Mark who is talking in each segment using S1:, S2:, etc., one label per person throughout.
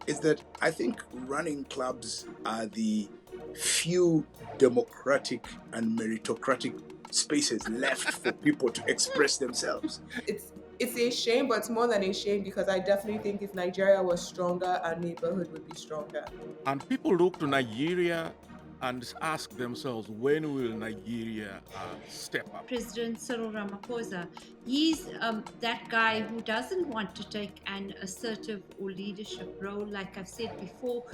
S1: is that I think running clubs are the few democratic and meritocratic spaces left for people to express themselves.
S2: It's a shame, but it's more than a shame because I definitely think if Nigeria was stronger, our neighborhood would be stronger.
S3: And people look to Nigeria and ask themselves, when will Nigeria step up?
S4: President Cyril Ramaphosa, he's that guy who doesn't want to take an assertive or leadership role, like I've said before.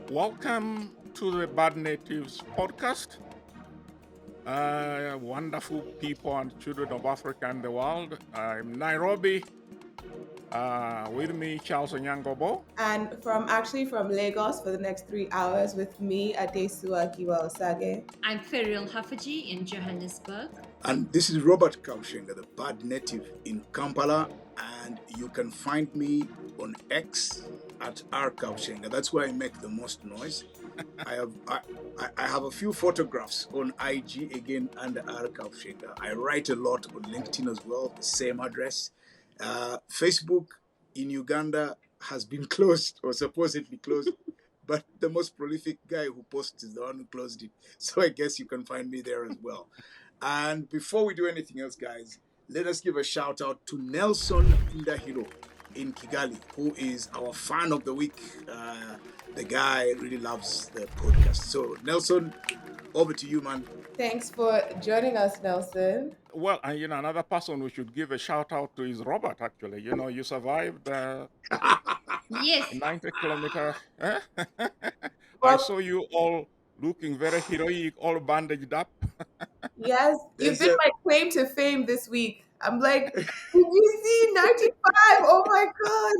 S3: Welcome to the Bad Natives podcast. Wonderful people and children of Africa and the world. I'm Nairobi. With me, Charles Onyangobo.
S2: And from Lagos for the next 3 hours with me, Adesua Giwa Osage.
S4: I'm Ferial Hafaji in Johannesburg.
S1: And this is Robert Kaushenga, the Bad Native in Kampala. And you can find me on X at rkaushenga. That's where I make the most noise. I have a few photographs on IG again under rkaushenga. I write a lot on LinkedIn as well, the same address. Facebook in Uganda has been closed or supposedly closed, but the most prolific guy who posts is the one who closed it. So I guess you can find me there as well. And before we do anything else, guys, let us give a shout out to Nelson Ndahiro in Kigali, who is our fan of the week. The guy really loves the podcast. So Nelson, over to you, man.
S2: Thanks for joining us, Nelson.
S3: Well, and another person we should give a shout out to is Robert, actually. You survived
S4: Yes.
S3: 90-kilometer. I
S2: Well,
S3: saw you all looking very heroic, all bandaged up.
S2: yes, you've
S1: There's
S2: been
S1: a-
S2: my claim to fame this week. I'm like, did you see 95? Oh my God.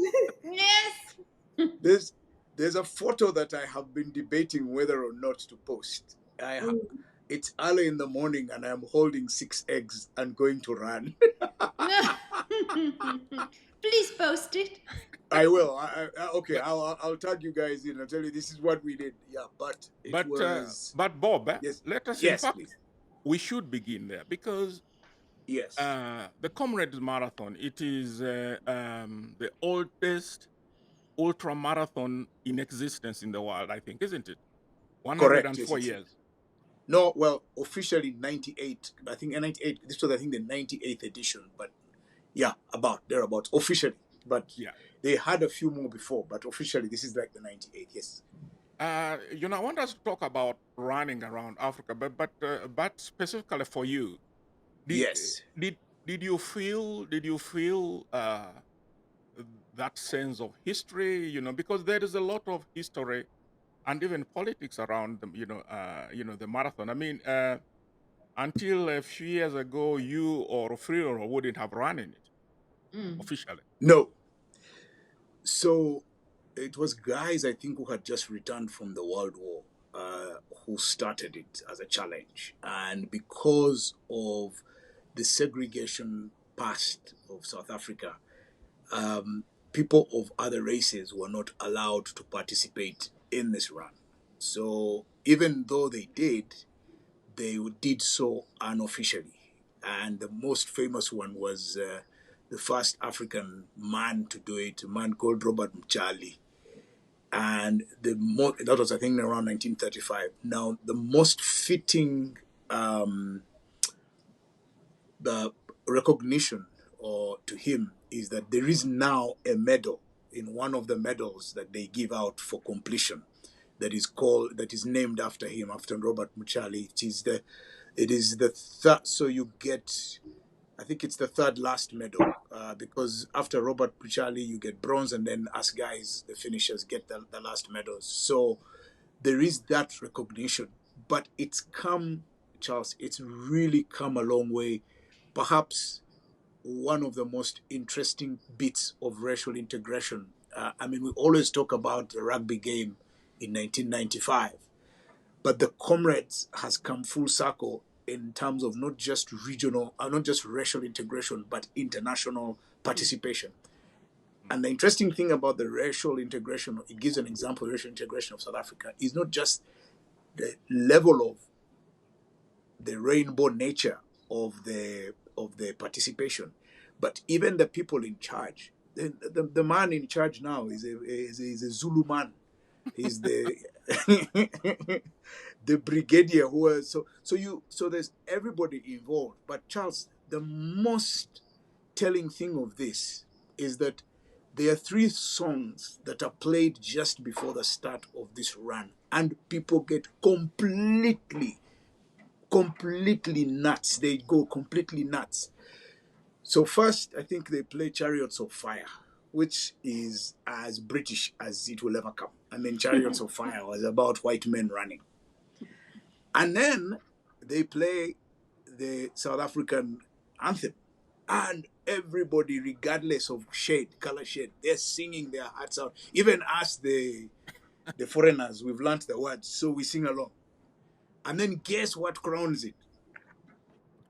S4: Yes.
S1: There's a photo that I have been debating whether or not to post. It's early in the morning and I'm holding 6 eggs and going to run.
S4: Please post it.
S1: I will. Okay, I'll tag you guys in. I'll tell you this is what we did. Yeah, but it was.
S3: But Bob,
S1: Yes,
S3: let us, in
S1: yes,
S3: fact,
S1: please.
S3: we should begin there because
S1: Yes,
S3: the Comrades Marathon, it is the oldest ultra marathon in existence in the world, I think, isn't it?
S1: correct. Yes,
S3: 104 years.
S1: no, well, officially 98. I think 98. This was, I think, the 98th edition. But yeah, thereabouts officially. But
S3: Yeah.
S1: they had a few more before. But officially, this is like the 98th. Yes.
S3: I want us to talk about running around Africa, but specifically for you,
S1: Yes.
S3: did you feel that sense of history? Because there is a lot of history and even politics around them. The marathon. I mean, until a few years ago, you or Freero wouldn't have run in it officially.
S1: No. So it was guys, I think, who had just returned from the World War who started it as a challenge. And because of the segregation past of South Africa, people of other races were not allowed to participate in this run. So even though they did so unofficially. And the most famous one was the first African man to do it, a man called Robert Muchali. And that was, I think, around 1935. Now, the most fitting the recognition to him is that there is now a medal in one of the medals that they give out for completion that is named after him, after Robert Muchali. It is the third. So you get, I think it's the third last medal because after Robert Muchali you get bronze, and then us guys, the finishers, get the last medals. So there is that recognition, but it's come, Charles. It's really come a long way. Perhaps one of the most interesting bits of racial integration. We always talk about the rugby game in 1995, but the Comrades has come full circle in terms of not just regional, not just racial integration, but international participation. And the interesting thing about the racial integration, it gives an example of racial integration of South Africa, is not just the level of the rainbow nature of the participation, but even the people in charge. The man in charge now is a Zulu man. He's the the brigadier who was so there's everybody involved. But Charles, the most telling thing of this is that there are three songs that are played just before the start of this run, and people get completely nuts. They go completely nuts. So first, I think they play Chariots of Fire, which is as British as it will ever come. I mean, Chariots of Fire was about white men running. And then they play the South African anthem. And everybody, regardless of color shade, they're singing their hearts out. Even us, the foreigners, we've learnt the words, so we sing along. And then guess what crowns it?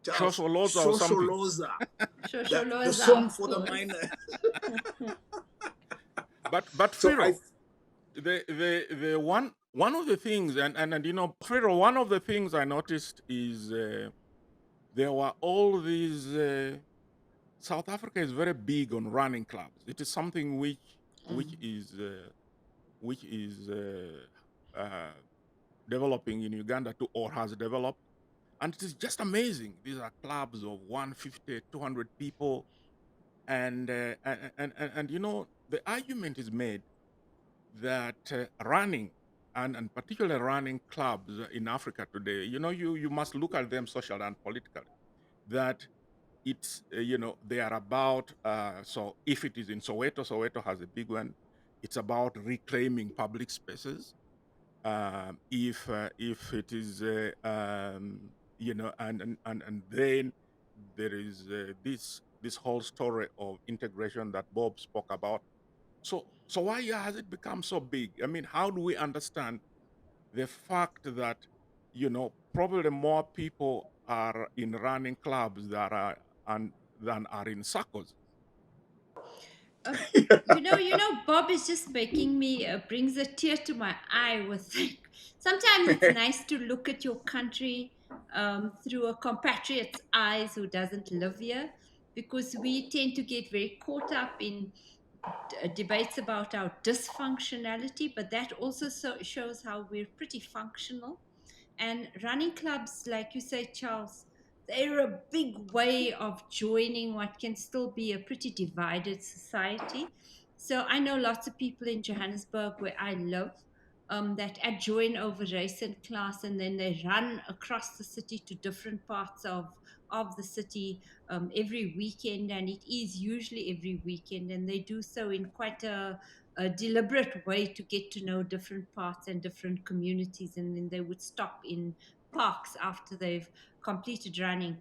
S1: Charles,
S3: Shosholoza or something.
S1: Shosholoza. The
S4: Shosholoza,
S1: song
S4: of
S1: for the
S4: course.
S1: miners.
S3: But
S1: So
S3: Pharaoh, the one of the things, and you know, Pharaoh, one of the things I noticed is there were all these. South Africa is very big on running clubs. It is something which is developing in Uganda too, or has developed, and it is just amazing. These are clubs of 150, 200 people, and you know, the argument is made that running and particularly running clubs in Africa today, you know, you must look at them socially and politically. That it's you know, they are about so if it is in Soweto has a big one. It's about reclaiming public spaces. If it is you know, and then there is this whole story of integration that Bob spoke about. So why has it become so big? I mean, how do we understand the fact that, you know, probably more people are in running clubs that are than are in circles?
S4: You know, Bob is just making me brings a tear to my eye with. Sometimes it's nice to look at your country through a compatriot's eyes who doesn't live here, because we tend to get very caught up in debates about our dysfunctionality, but that also shows how we're pretty functional. And running clubs, like you say, Charles, they're a big way of joining what can still be a pretty divided society. So I know lots of people in Johannesburg, where I live, that join over race and class, and then they run across the city to different parts of the city every weekend, and it is usually every weekend, and they do so in quite a deliberate way to get to know different parts and different communities, and then they would stop in parks after they've completed running.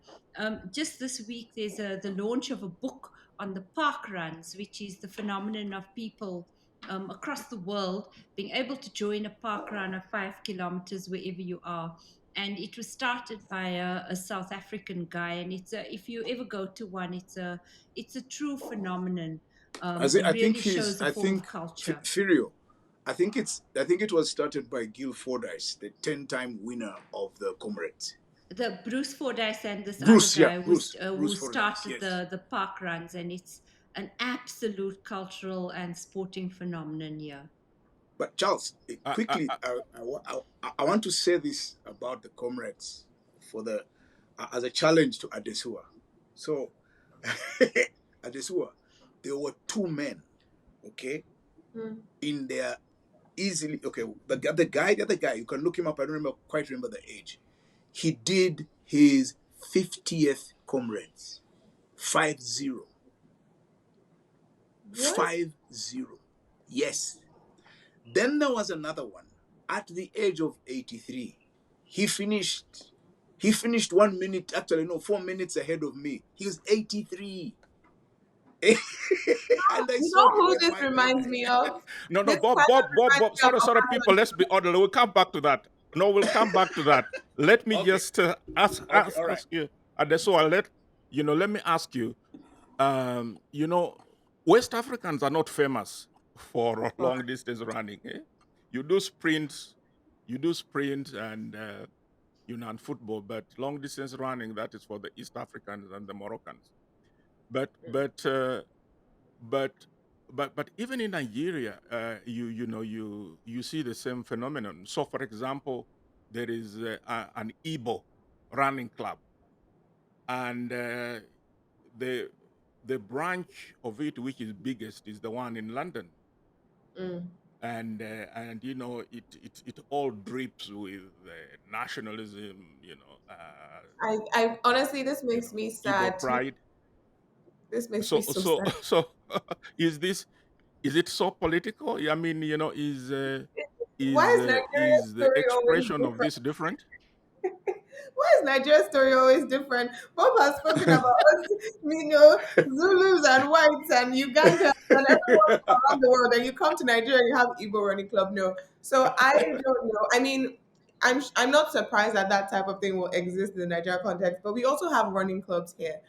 S4: Just this week, there's the launch of a book on the park runs, which is the phenomenon of people across the world being able to join a park run of 5 kilometers wherever you are. And it was started by a South African guy, and if you ever go to one, it's a true phenomenon, and really shows a
S1: I
S4: form
S1: think
S4: of culture.
S1: Firio, I think it was started by Gil Fordyce, the 10-time winner of the Comrades.
S4: The Bruce Fordyce and this
S1: Bruce,
S4: other
S1: yeah,
S4: guy who
S1: Bruce Fordyce,
S4: started
S1: yes.
S4: the park runs, and it's an absolute cultural and sporting phenomenon here.
S1: But Charles, quickly,
S3: I,
S1: I want to say this about the Comrades for the as a challenge to Adesua. So, Adesua, there were two men, okay, in their easily okay. The other guy, you can look him up. I don't quite remember the age. He did his 50th Comrades, 50.
S2: What?
S1: 50. Yes. Then there was another one at the age of 83. He finished 1 minute, actually no, 4 minutes ahead of me. He was 83. And I
S2: You
S1: saw
S2: know
S1: him
S2: who
S1: with
S2: this
S1: my
S2: reminds me of?
S3: no,
S2: This
S3: Bob,
S2: kind
S3: Bob,
S2: of
S3: Bob,
S2: reminds
S3: Bob.
S2: me of
S3: Sorry, people. Let's be orderly. We'll come back to that. No, we'll come back to that. Let me
S1: Okay,
S3: just ask
S1: okay,
S3: ask
S1: all right.
S3: ask you. So I'll let you know. Let me ask you. You know, West Africans are not famous for long distance running. Eh? You do sprints, and and football, but long distance running, that is for the East Africans and the Moroccans. But but uh, but but even in Nigeria, you see the same phenomenon. So, for example, there is an Igbo running club, and the the branch of it which is biggest is the one in London,
S2: Mm.
S3: and it all drips with nationalism,
S2: I honestly, this makes me
S3: Igbo
S2: sad.
S3: pride.
S2: This makes me
S3: So
S2: so
S3: so
S2: sad.
S3: so is it so political? I mean,
S2: Why is Nigeria's
S3: is the
S2: story always
S3: expression of
S2: different?
S3: this different?
S2: Why is Nigeria's story always different? Bob has spoken about us, Zulus and whites and Uganda and everyone around the world. And you come to Nigeria, you have Igbo running club. No, so I don't know. I mean, I'm not surprised that that type of thing will exist in the Nigeria context. But we also have running clubs here.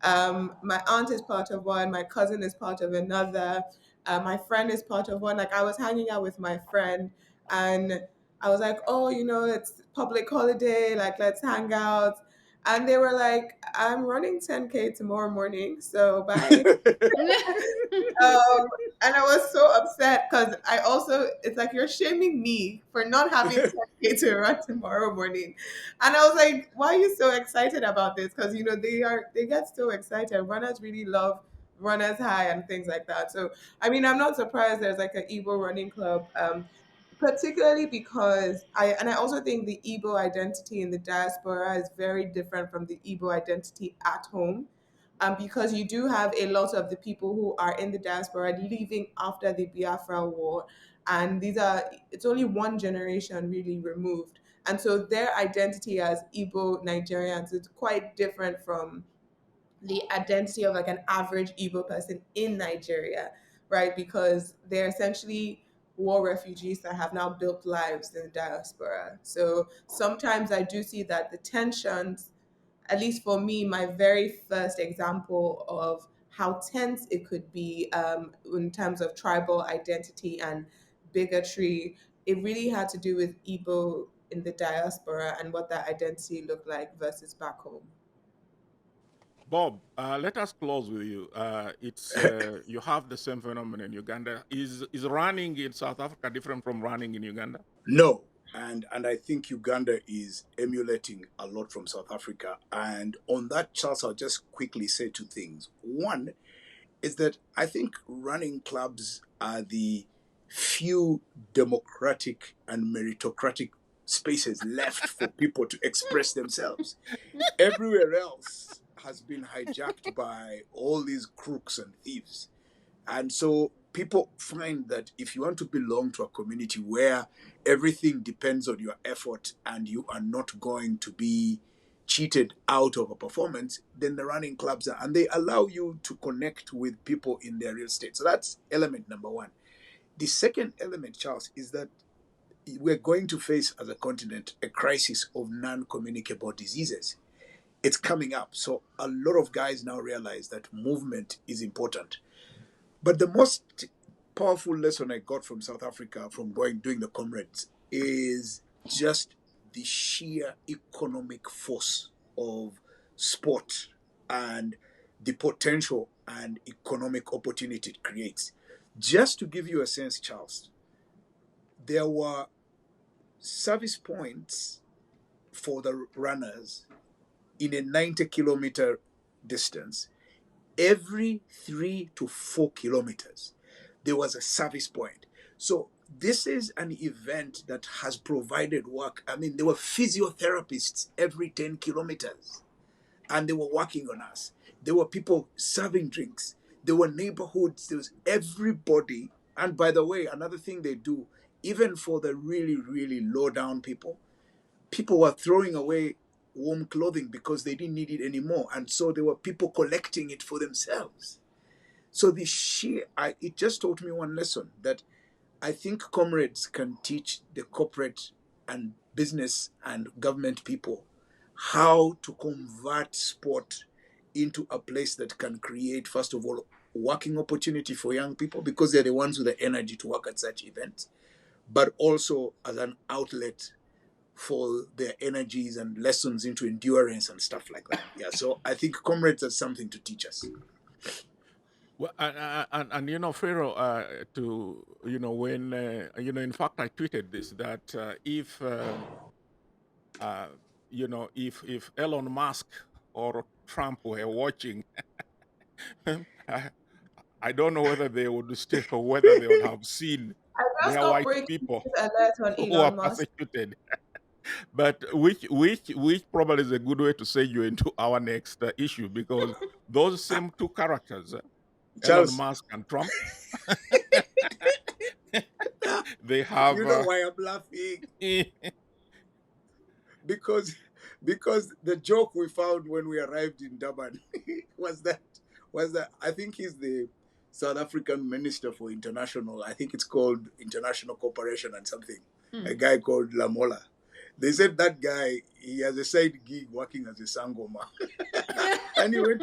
S2: My aunt is part of one. My cousin is part of another. My friend is part of one. Like I was hanging out with my friend and I was like, oh, it's public holiday, like let's hang out. And they were like, I'm running 10K tomorrow morning, so bye. Um, and I was so upset because it's like you're shaming me for not having 10K to run tomorrow morning. And I was like, why are you so excited about this? Because, they get so excited. Runners really love runners high and things like that. So, I mean, I'm not surprised there's like an Igbo running club. Particularly because I also think the Igbo identity in the diaspora is very different from the Igbo identity at home, because you do have a lot of the people who are in the diaspora leaving after the Biafra War, and it's only one generation really removed, and so their identity as Igbo Nigerians is quite different from the identity of like an average Igbo person in Nigeria, right? Because they're essentially war refugees that have now built lives in the diaspora. So sometimes I do see that the tensions, at least for me, my very first example of how tense it could be, in terms of tribal identity and bigotry, it really had to do with Igbo in the diaspora and what that identity looked like versus back home.
S3: Bob, let us close with you. It's You have the same phenomenon in Uganda. Is running in South Africa different from running in Uganda?
S1: No. And I think Uganda is emulating a lot from South Africa. And on that, Charles, I'll just quickly say two things. One is that I think running clubs are the few democratic and meritocratic spaces left for people to express themselves. Everywhere else has been hijacked by all these crooks and thieves. And so people find that if you want to belong to a community where everything depends on your effort and you are not going to be cheated out of a performance, then the running clubs are, and they allow you to connect with people in their real state. So that's element number one. The second element, Charles, is that we're going to face as a continent a crisis of non communicable diseases. It's coming up. So a lot of guys now realize that movement is important. But the most powerful lesson I got from South Africa from doing the Comrades is just the sheer economic force of sport and the potential and economic opportunity it creates. Just to give you a sense, Charles, there were service points for the runners in a 90-kilometer distance. Every 3 to 4 kilometers, there was a service point. So this is an event that has provided work. I mean, there were physiotherapists every 10 kilometers, and they were working on us. There were people serving drinks. There were neighborhoods. There was everybody. And by the way, another thing they do, even for the really, really low down people were throwing away warm clothing because they didn't need it anymore. And so there were people collecting it for themselves. So it just taught me one lesson that I think comrades can teach the corporate and business and government people how to convert sport into a place that can create, first of all, working opportunity for young people because they're the ones with the energy to work at such events, but also as an outlet for their energies and lessons into endurance and stuff like that. Yeah, so I think Comrades has something to teach us.
S3: Well, and Pharaoh, to when in fact, I tweeted this that if uh, if Elon Musk or Trump were watching, I, I don't know whether they would still or whether they would have seen
S2: I just
S3: their
S2: got
S3: white
S2: breaking
S3: people
S2: news alert on
S3: who are
S2: Elon Musk.
S3: persecuted. But which probably is a good way to segue into our next issue, because those
S1: Ah,
S3: same two characters, Elon
S1: Charles,
S3: Musk and Trump, they
S1: you
S3: have
S1: know why I'm laughing? Because the joke we found when we arrived in Durban was that I think he's the South African Minister for International. I think it's called International Cooperation and something. A guy called Lamola. They said that guy, he has a side gig working as a sangoma, and he went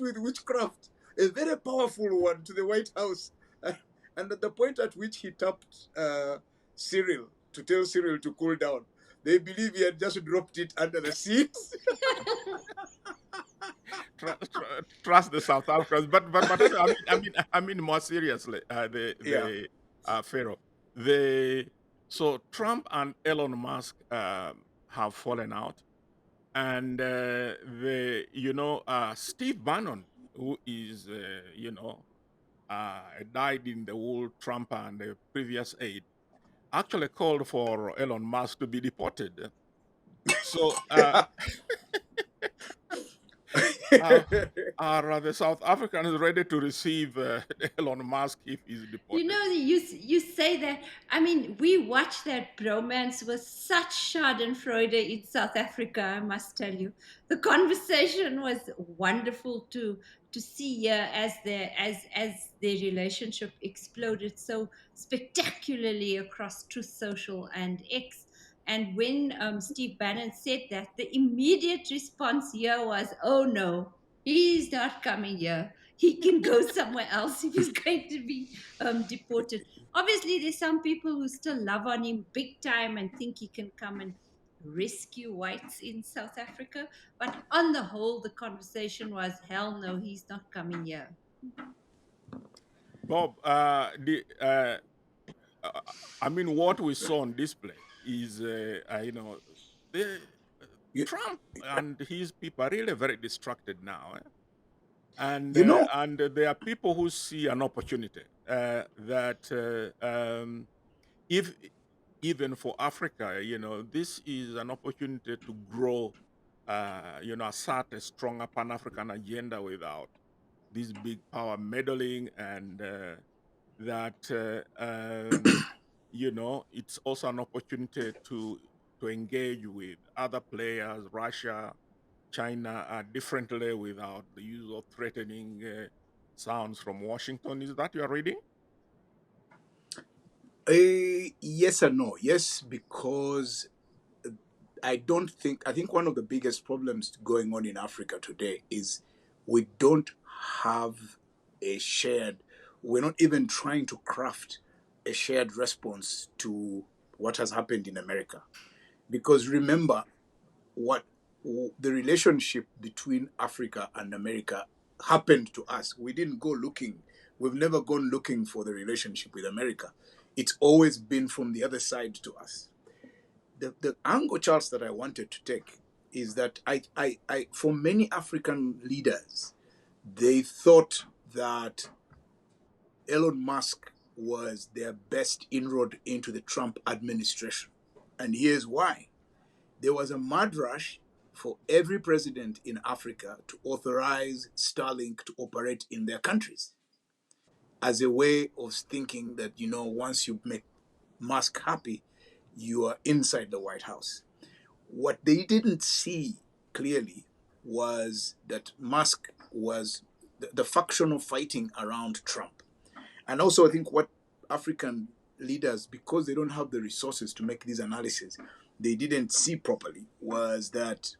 S1: with witchcraft, a very powerful one, to the White House. And at the point at which he tapped Cyril to tell Cyril to cool down, they believe he had just dropped it under the seat.
S3: trust the South Africans. But I mean more seriously,
S1: Yeah.
S3: the Pharaoh, the so Trump and Elon Musk have fallen out, and Steve Bannon, who is died in the whole Trump and the previous aide, actually called for Elon Musk to be deported. So uh, are the South Africans ready to receive Elon Musk if he's
S4: You
S3: deported?
S4: know, you say that. I mean, we watched that bromance with such Schadenfreude in South Africa. I must tell you, the conversation was wonderful to see here as their relationship exploded so spectacularly across Truth Social and X. And when Steve Bannon said that, the immediate response here was, "Oh no, he's not coming here. He can go somewhere else if he's going to be deported." Obviously, there's some people who still love on him big time and think he can come and rescue whites in South Africa. But on the whole, the conversation was, hell no, he's not coming here.
S3: Bob, uh, I mean, what we saw on display is, the
S1: you,
S3: Trump and his people are really very distracted now. And
S1: you know,
S3: there are people who see an opportunity that if even for Africa, this is an opportunity to grow, assert a stronger Pan African agenda without this big power meddling, and that it's also an opportunity to engage with other players, Russia, China, differently without the use of threatening sounds from Washington. Is that you are reading?
S1: yes and no. Yes, because I think one of the biggest problems going on in Africa today is we don't have a shared, we're not even trying to craft a shared response to what has happened in America. Because remember, what the relationship between Africa and America happened to us. We didn't go looking. We've never gone looking for the relationship with America. It's always been from the other side to us. The angle, Charles, that I wanted to take is that for many African leaders, they thought that Elon Musk was their best inroad into the Trump administration. And here's why. There was a mad rush for every president in Africa to authorize Starlink to operate in their countries as a way of thinking that, once you make Musk happy, you are inside the White House. What they didn't see clearly was that Musk was the faction of fighting around Trump. And also, I think what African leaders, because they don't have the resources to make these analyses, they didn't see properly was that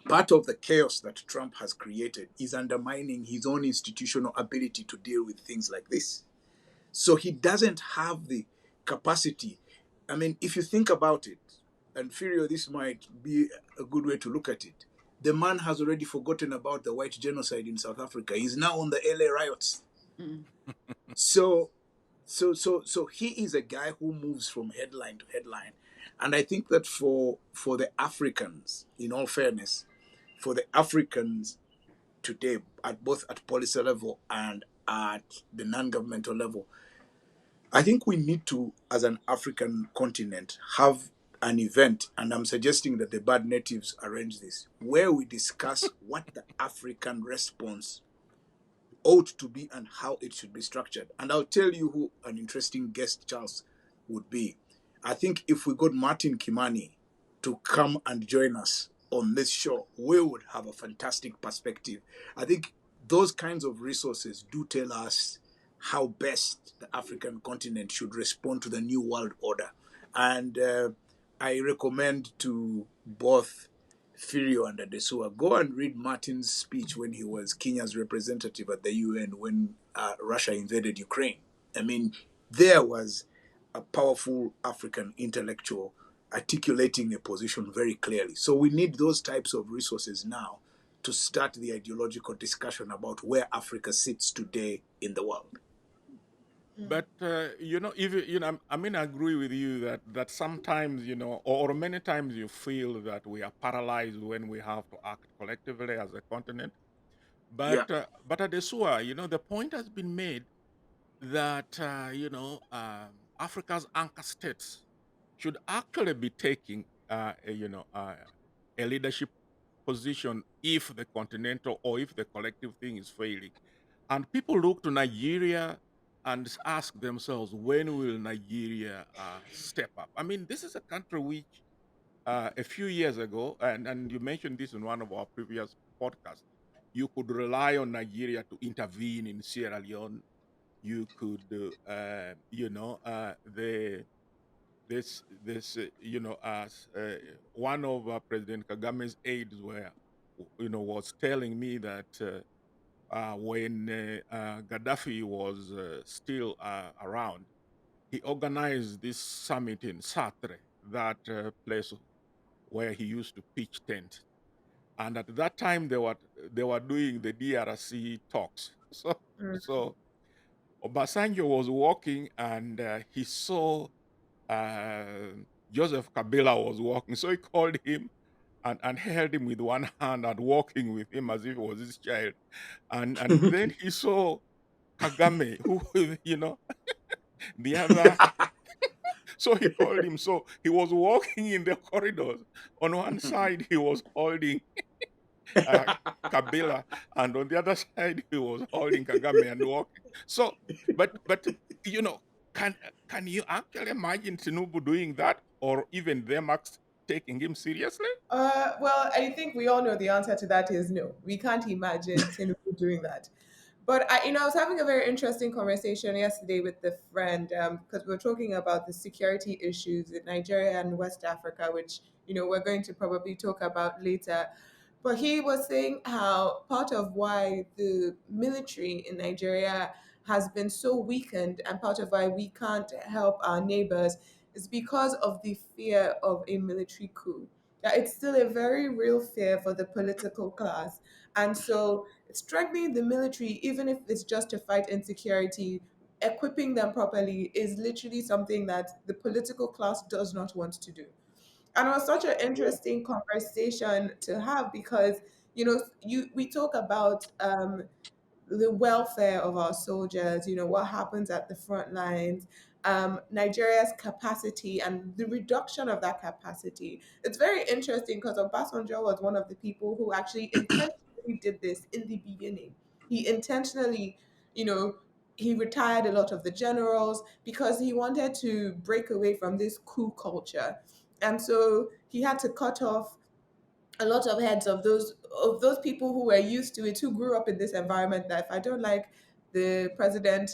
S1: part of the chaos that Trump has created is undermining his own institutional ability to deal with things like this. So he doesn't have the capacity. I mean, if you think about it, and Furio, this might be a good way to look at it. The man has already forgotten about the white genocide in South Africa. He's now on the LA riots.
S4: Mm.
S1: So, so he is a guy who moves from headline to headline, and I think that for the Africans, in all fairness, for the Africans today, at both at policy level and at the non-governmental level, I think we need to, as an African continent, have an event, and I'm suggesting that the Bad Natives arrange this, where we discuss what the African response ought to be and how it should be structured. And I'll tell you who an interesting guest, Charles, would be. I think if we got Martin Kimani to come and join us on this show, we would have a fantastic perspective. I think those kinds of resources do tell us how best the African continent should respond to the new world order. And I recommend to both Firio and Adesua, go and read Martin's speech when he was Kenya's representative at the UN when Russia invaded Ukraine. I mean, there was a powerful African intellectual articulating a position very clearly. So we need those types of resources now to start the ideological discussion about where Africa sits today in the world.
S3: But if I mean, I agree with you that sometimes, or many times, you feel that we are paralyzed when we have to act collectively as a continent.
S1: Yeah.
S3: But at Esua, the point has been made that Africa's anchor states should actually be taking a leadership position if the continental or if the collective thing is failing. And people look to Nigeria and ask themselves, when will Nigeria step up? I mean, this is a country which a few years ago, and you mentioned this in one of our previous podcasts, you could rely on Nigeria to intervene in Sierra Leone. You could, the this as one of President Kagame's aides was telling me that when Gaddafi was still around, he organized this summit in Sartre, that place where he used to pitch tent. And at that time, they were doing the DRC talks. So Obasanjo was walking, and he saw uh, Joseph Kabila was walking. So he called him and held him with one hand and walking with him as if he was his child. And then he saw Kagame, who, the other. So he called him. So he was walking in the corridors. On one side, he was holding uh, Kabila, and on the other side, he was holding Kagame and walking. So, but you know, can can you actually imagine Tinubu doing that, or even them taking him seriously?
S2: Well, I think we all know the answer to that is no. We can't imagine Tinubu doing that. But I was having a very interesting conversation yesterday with the friend because we were talking about the security issues in Nigeria and West Africa, which we're going to probably talk about later. But he was saying how part of why the military in Nigeria has been so weakened and part of why we can't help our neighbors is because of the fear of a military coup. That it's still a very real fear for the political class. And so strengthening the military, even if it's just to fight insecurity, equipping them properly is literally something that the political class does not want to do. And it was such an interesting conversation to have because we talk about the welfare of our soldiers, what happens at the front lines, Nigeria's capacity and the reduction of that capacity. It's very interesting because Obasanjo was one of the people who actually intentionally did this in the beginning. He intentionally, you know, he retired a lot of the generals because he wanted to break away from this coup culture. And so he had to cut off a lot of heads of those people who were used to it, who grew up in this environment that if I don't like the president,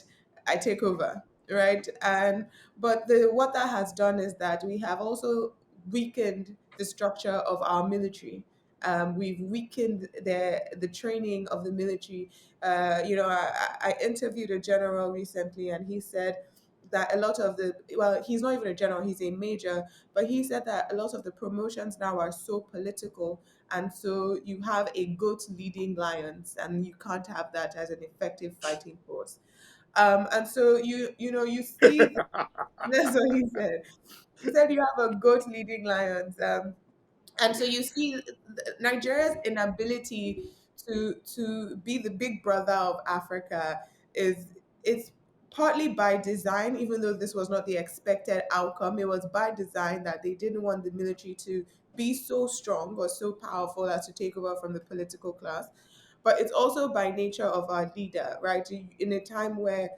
S2: I take over, right? And but the what that has done is that we have also weakened the structure of our military. We've weakened the training of the military. I interviewed a general recently, and he said that a lot of the, well, he's not even a general, he's a major, but he said that a lot of the promotions now are so political, and so you have a goat leading lions, and you can't have that as an effective fighting force. And so you see, that's what he said. He said you have a goat leading lions. And so you see Nigeria's inability to be the big brother of Africa is it's partly by design, even though this was not the expected outcome. It was by design that they didn't want the military to be so strong or so powerful as to take over from the political class. But it's also by nature of our leader, right? In a time where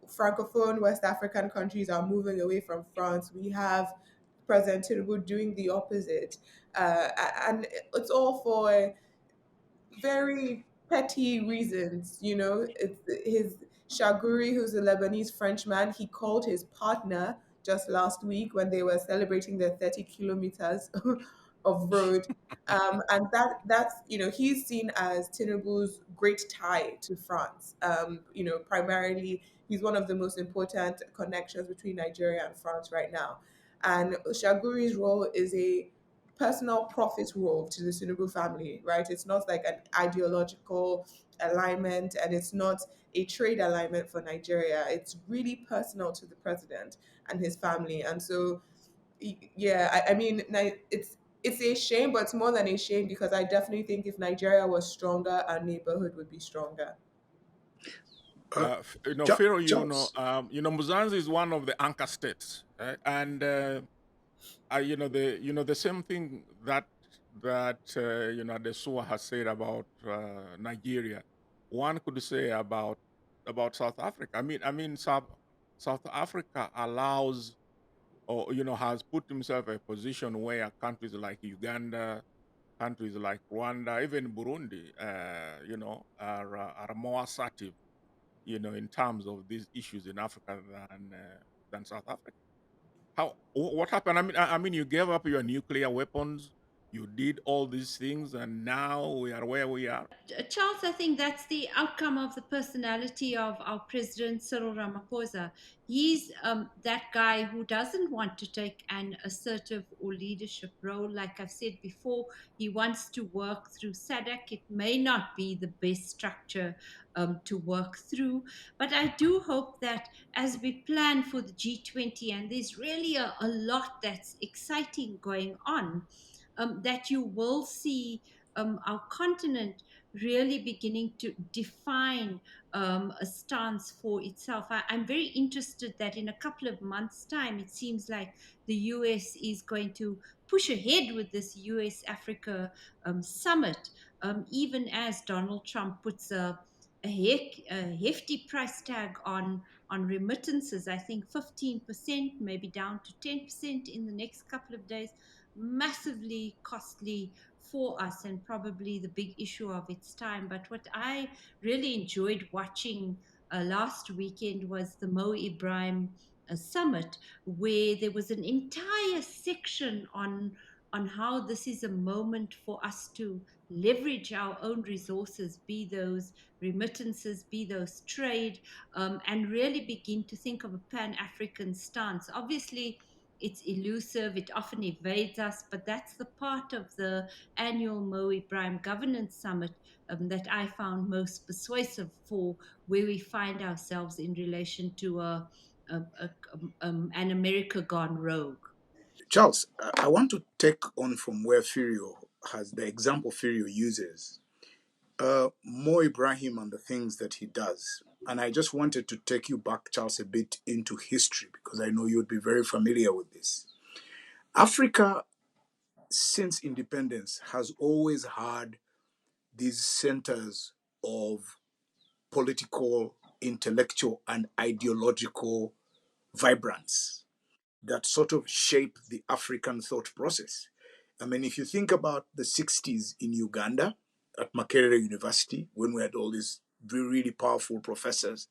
S2: Francophone West African countries are moving away from France, we have President Tinubu doing the opposite. And it's all for very petty reasons, It's his Shaguri, who's a Lebanese Frenchman, he called his partner just last week when they were celebrating their 30 kilometers of road. And that's, he's seen as Tinubu's great tie to France. Primarily, he's one of the most important connections between Nigeria and France right now. And Shaguri's role is a personal profit role to the Tinubu family, right? It's not like an ideological alignment, and it's not a trade alignment for Nigeria. It's really personal to the president and his family. And so, yeah, I mean, it's a shame, but it's more than a shame because I definitely think if Nigeria was stronger, our neighborhood would be stronger.
S1: Uh,
S3: Pharaoh,
S1: Charles.
S3: Muzanzi is one of the anchor states, and the same thing that the SUA has said about Nigeria. One could say about South Africa. I mean, South Africa allows, or has put himself in a position where countries like Uganda, countries like Rwanda, even Burundi, are more assertive, in terms of these issues in Africa than South Africa. What happened? I mean, you gave up your nuclear weapons, you did all these things, and now we are where we are.
S4: Charles, I think that's the outcome of the personality of our president, Cyril Ramaphosa. He's that guy who doesn't want to take an assertive or leadership role. Like I've said before, he wants to work through SADC. It may not be the best structure to work through, but I do hope that as we plan for the G20, and there's really a lot that's exciting going on, that you will see our continent really beginning to define a stance for itself. I'm very interested that in a couple of months' time, it seems like the US is going to push ahead with this US Africa summit, even as Donald Trump puts a hefty price tag on remittances. I think 15%, maybe down to 10% in the next couple of days. Massively costly for us and probably the big issue of its time. But what I really enjoyed watching last weekend was the Mo Ibrahim summit, where there was an entire section on how this is a moment for us to leverage our own resources, be those remittances, be those trade, and really begin to think of a pan-African stance. Obviously, it's elusive, it often evades us, but that's the part of the annual Mo Ibrahim Governance Summit that I found most persuasive for where we find ourselves in relation to an America gone rogue.
S1: Charles, I want to take on from where Furio has the example Furio uses. Mo Ibrahim and the things that he does. And I just wanted to take you back, Charles, a bit into history because I know you'd be very familiar with this. Africa, since independence, has always had these centers of political, intellectual, and ideological vibrance that sort of shape the African thought process. I mean, if you think about the 60s in Uganda at Makerere University, when we had all these really powerful professors,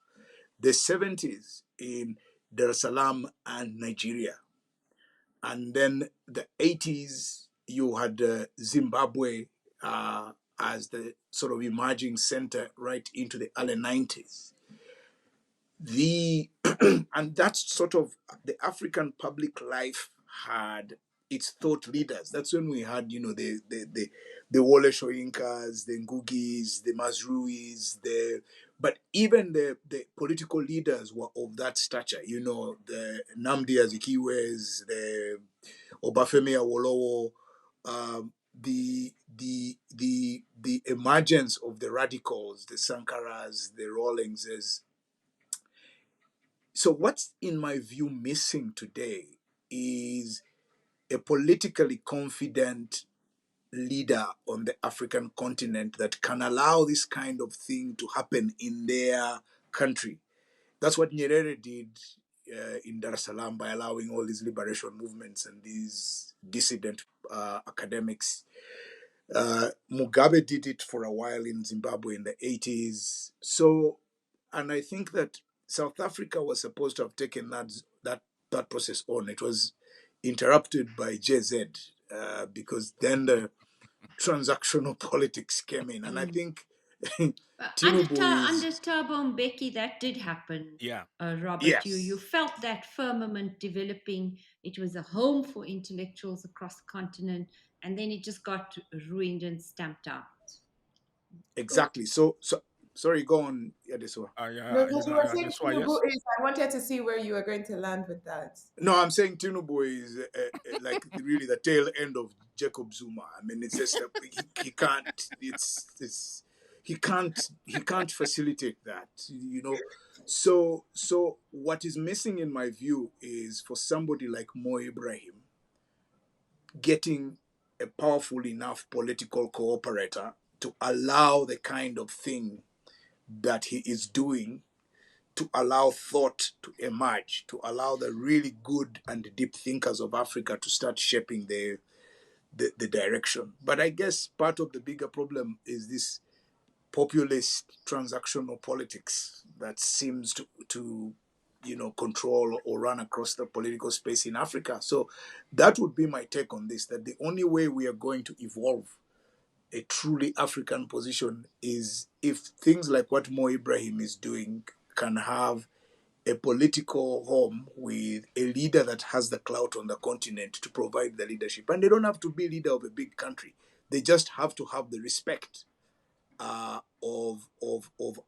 S1: the 70s in Dar es Salaam and Nigeria, and then the 80s, you had Zimbabwe as the sort of emerging center right into the early 90s. The and that's sort of the African public life had its thought leaders. That's when we had, the Wole Soyinkas, the Ngugis, the Mazruis, but even the political leaders were of that stature. The Namdi Azikiwes, the Obafemi Awolowo, the emergence of the radicals, the Sankaras, the Rawlingses. So what's in my view missing today is a politically confident leader on the African continent that can allow this kind of thing to happen in their country. That's what Nyerere did in Dar es Salaam by allowing all these liberation movements and these dissident academics. Mugabe did it for a while in Zimbabwe in the 80s. So, and I think that South Africa was supposed to have taken that process on. It was interrupted by JZ because then the transactional politics came in, and I think Tinubu
S4: Under
S1: is
S4: Thabo Mbeki, that did happen.
S3: Yeah.
S4: Robert, you
S1: yes,
S4: felt that firmament developing. It was a home for intellectuals across the continent, and then it just got ruined and stamped out.
S1: exactly. So sorry, go on, Yadeso.
S2: No,
S3: Yeah,
S2: because you were saying
S3: that's why,
S2: Tinubu
S3: yes.
S2: is. I wanted to see where you were going to land with that.
S1: No, I'm saying Tinubu is like really the tail end of Jacob Zuma. I mean, it's just that he can't. He can't facilitate that. So what is missing in my view is for somebody like Mo Ibrahim getting a powerful enough political cooperator to allow the kind of thing that he is doing, to allow thought to emerge, to allow the really good and deep thinkers of Africa to start shaping the direction. But I guess part of the bigger problem is this populist transactional politics that seems to control or run across the political space in Africa. So that would be my take on this, that the only way we are going to evolve a truly African position is if things like what Mo Ibrahim is doing can have a political home with a leader that has the clout on the continent to provide the leadership. And they don't have to be leader of a big country. They just have to have the respect of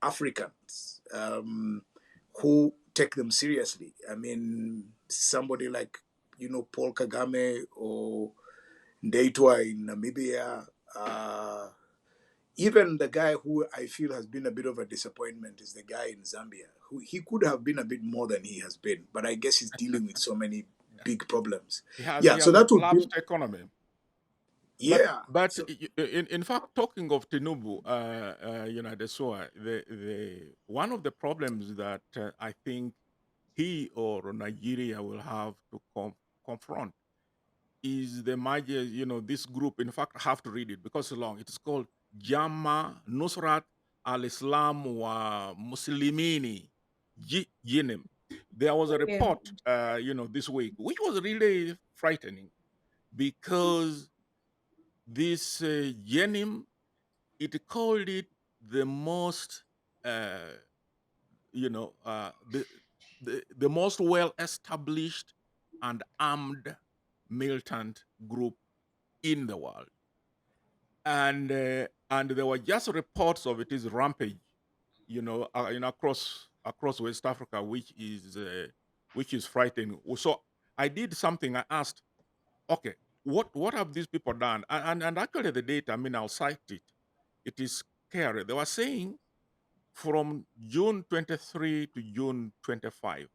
S1: Africans who take them seriously. I mean, somebody like Paul Kagame or Ndeitwa in Namibia. Even the guy who I feel has been a bit of a disappointment is the guy in Zambia, who he could have been a bit more than he has been, but I guess he's dealing with so many
S3: Yeah.
S1: big problems.
S3: He has
S1: Yeah,
S3: he
S1: so
S3: has a
S1: that would be
S3: collapsed economy.
S1: yeah.
S3: But
S1: So
S3: in fact, talking of Tinubu, the one of the problems that I think he or Nigeria will have to confront is the major, this group. In fact, I have to read it because it's long. It is called Jama Nusrat al-Islam wa Muslimini Jinim. There was a
S2: Yeah.
S3: report, this week, which was really frightening because this Yenim, it called it the most, uh, you know, uh, the, the most well established and armed militant group in the world, and there were just reports of it is rampage, across West Africa, which is frightening. So I did something. I asked, okay, what have these people done? And actually, the data. I mean, I'll cite it. It is scary. They were saying from June 23 to June 25,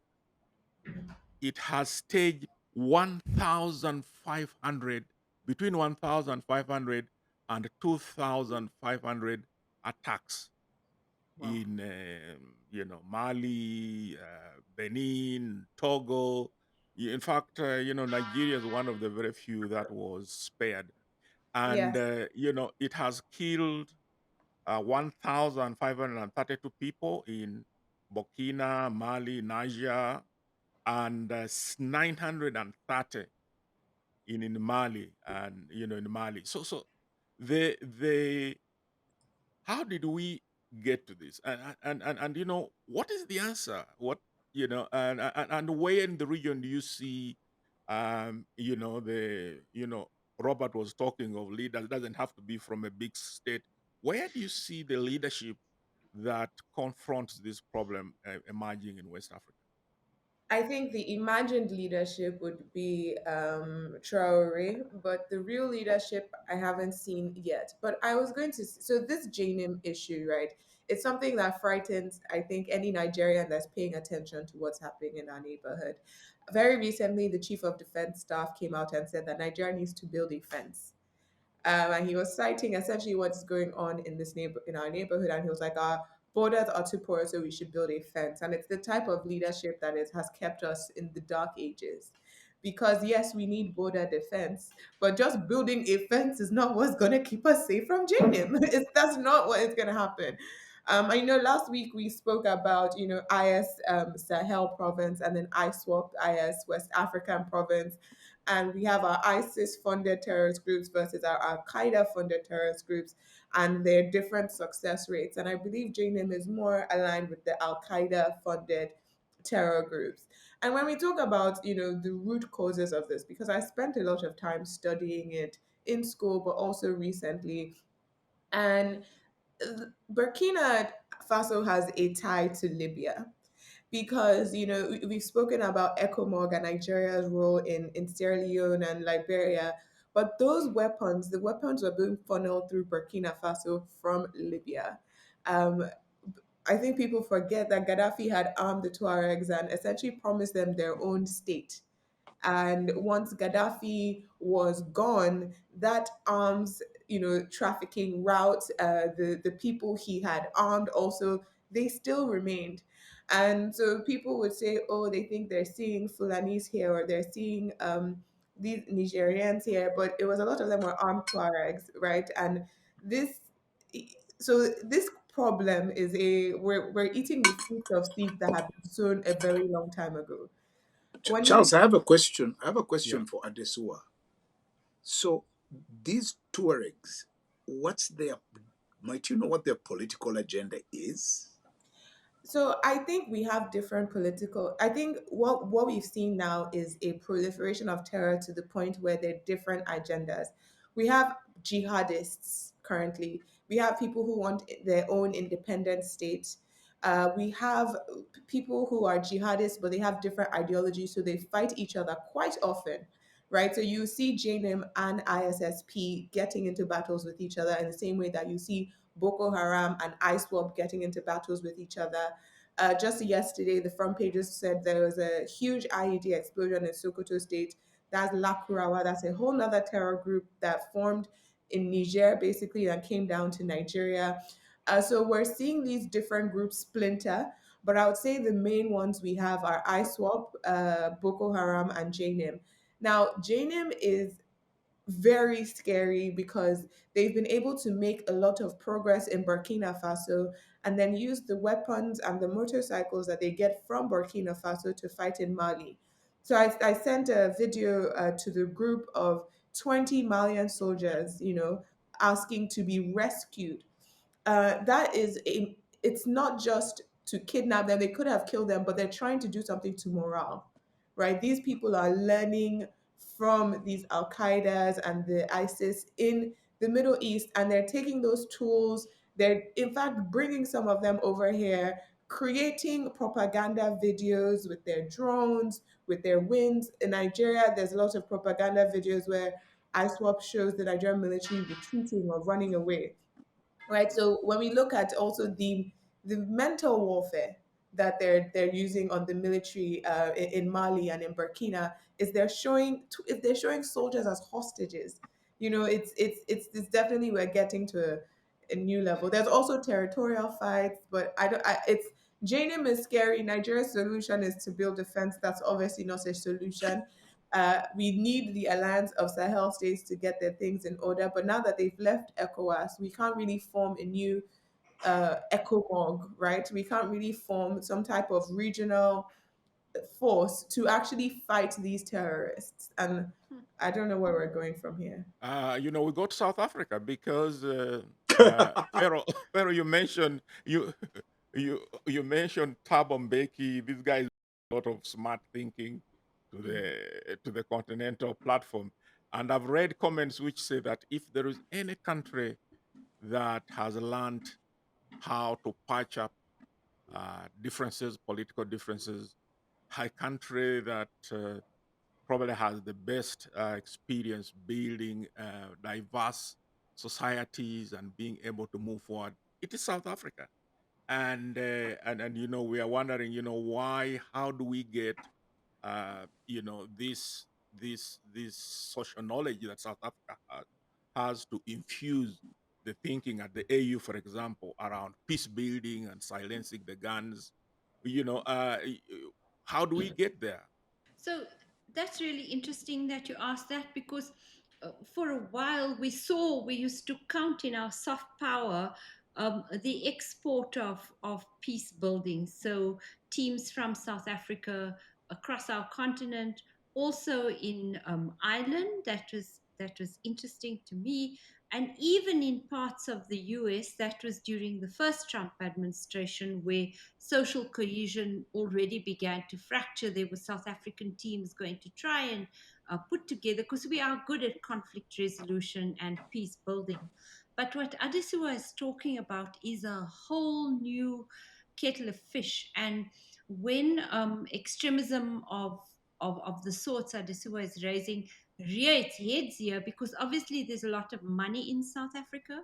S3: it has staged 1,500 between 1,500 and 2,500 attacks
S2: Wow.
S3: in Mali, Benin, Togo. In fact, Nigeria is one of the very few that was spared, and
S2: Yes.
S3: it has killed 1,532 people in Burkina, Mali, Niger, and 930 in Mali, and in Mali. So they how did we get to this? And what is the answer? What and where in the region do you see Robert was talking of leaders, doesn't have to be from a big state. Where do you see the leadership that confronts this problem emerging in West Africa?
S2: I think the imagined leadership would be Traore, but the real leadership I haven't seen yet. But I was going to, so this JNIM issue, right? It's something that frightens, I think, any Nigerian that's paying attention to what's happening in our neighborhood. Very recently, the chief of defense staff came out and said that Nigeria needs to build a fence, and he was citing essentially what's going on in in our neighborhood, and he was like, "Our borders are too porous, so we should build a fence." And it's the type of leadership that has kept us in the dark ages. Because yes, we need border defense, but just building a fence is not what's going to keep us safe from JNIM. That's not what is going to happen. I know last week we spoke about, IS Sahel province, and then ISWAP, IS West African province, and we have our ISIS funded terrorist groups versus our Al Qaeda funded terrorist groups and their different success rates. And I believe JNIM is more aligned with the Al Qaeda funded terror groups. And when we talk about, the root causes of this, because I spent a lot of time studying it in school, but also recently, and Burkina Faso has a tie to Libya because we've spoken about ECOMOG and Nigeria's role in Sierra Leone and Liberia, but the weapons were being funneled through Burkina Faso from Libya. Um, I think people forget that Gaddafi had armed the Tuaregs and essentially promised them their own state. And once Gaddafi was gone, that arms, trafficking route, the people he had armed also, they still remained. And so people would say, oh, they think they're seeing Fulanis here or they're seeing these Nigerians here, but it was a lot of them were armed Tuaregs, right? And this, so this problem is we're eating the fruits of seeds that have been sown a very long time ago. When you
S1: Charles, I have a question. I have a
S3: Yeah.
S1: question for Adesua. So these Tuaregs, what's their? Might you know what their political agenda is?
S2: So I think we have different political. I think what we've seen now is a proliferation of terror to the point where there are different agendas. We have jihadists currently. We have people who want their own independent state. We have people who are jihadists, but they have different ideologies, so they fight each other quite often, right? So you see JNIM and ISSP getting into battles with each other in the same way that you see Boko Haram and ISWAP getting into battles with each other. Just yesterday, the front pages said there was a huge IED explosion in Sokoto State. That's Lakurawa. That's a whole other terror group that formed in Niger, basically, and came down to Nigeria. So we're seeing these different groups splinter, but I would say the main ones we have are ISWAP, Boko Haram, and JNIM. Now, JNIM is very scary because they've been able to make a lot of progress in Burkina Faso and then use the weapons and the motorcycles that they get from Burkina Faso to fight in Mali. So I sent a video to the group of 20 Malian soldiers, asking to be rescued. That is a it's not just to kidnap them. They could have killed them, but they're trying to do something to morale, right? These people are learning from these Al Qaeda's and the ISIS in the Middle East, and they're taking those tools. They're in fact bringing some of them over here, creating propaganda videos with their drones, with their wings. In Nigeria, there's a lot of propaganda videos where ISWAP shows the Nigerian military retreating or running away, right? So when we look at also the mental warfare that they're using on the military in Mali and in Burkina, is they're showing soldiers as hostages. It's definitely we're getting to a new level. There's also territorial fights, but I don't. It's JNIM is scary. Nigeria's solution is to build a fence. That's obviously not a solution. We need the alliance of Sahel states to get their things in order. But now that they've left ECOWAS, we can't really form a new ECOMOG, right? We can't really form some type of regional force to actually fight these terrorists. And I don't know where we're going from here.
S3: We go to South Africa because Pharaoh, Pharaoh, you mentioned you mentioned Thabo Mbeki. This guy is a lot of smart thinking to the continental platform, and I've read comments which say that if there is any country that has learned how to patch up differences, political differences, a country that probably has the best experience building diverse societies and being able to move forward. It is South Africa, and we are wondering, why? How do we get this social knowledge that South Africa has to infuse the thinking at the AU, for example, around peace building and silencing the guns. How do we get there?
S4: So that's really interesting that you asked that, because for a while we used to count in our soft power the export of peace building. So teams from South Africa across our continent, also in Ireland, that was interesting to me, and even in parts of the US. That was during the first Trump administration, where social cohesion already began to fracture. There were South African teams going to try and put together, because we are good at conflict resolution and peace building. But what Adesua is talking about is a whole new kettle of fish. And when extremism of the sorts Adesua is raising rear its heads here, because obviously there's a lot of money in South Africa,